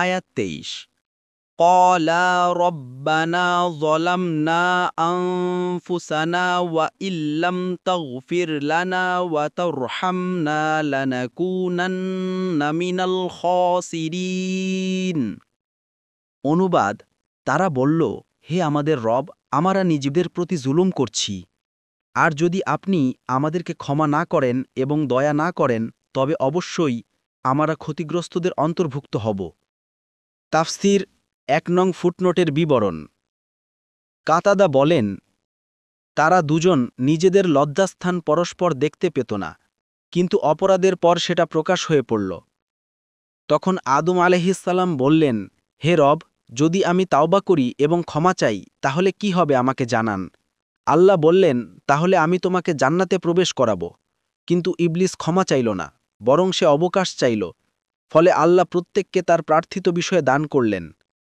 আয়াত ২৩। ক্বালা রব্বানা যালামনা আনফুসানা ওয়া ইল্লাম তাগফির লানা ওয়া তারহামনা লানাকুনান্না মিনাল খাসিরিন। অনুবাদ: তারা বলল, হে আমাদের রব, আমরা নিজেদের প্রতি জুলুম করছি। আর যদি আপনি আমাদেরকে ক্ষমা না করেন এবং দয়া না করেন, তবে অবশ্যই আমরা ক্ষতিগ্রস্তদের অন্তর্ভুক্ত হব। তাফসির ১ নং ফুটনোটের বিবরণ। কাতাদা বলেন, তারা দুজন নিজেদের লজ্জাস্থান পরস্পর দেখতে পেত না, কিন্তু অপরাধের পর সেটা প্রকাশ হয়ে পড়ল। তখন আদম আলাইহিসসালাম বললেন, হে রব, যদি আমি তাওবা করি এবং ক্ষমা চাই, তাহলে কি হবে আমাকে জানান। আল্লাহ বললেন, তাহলে আমি তোমাকে জান্নাতে প্রবেশ করাব। কিন্তু ইবলিস ক্ষমা চাইল না, বরং সে অবকাশ চাইল। ফলে আল্লাহ প্রত্যেককে তার প্রার্থিত বিষয়ে দান করলেন।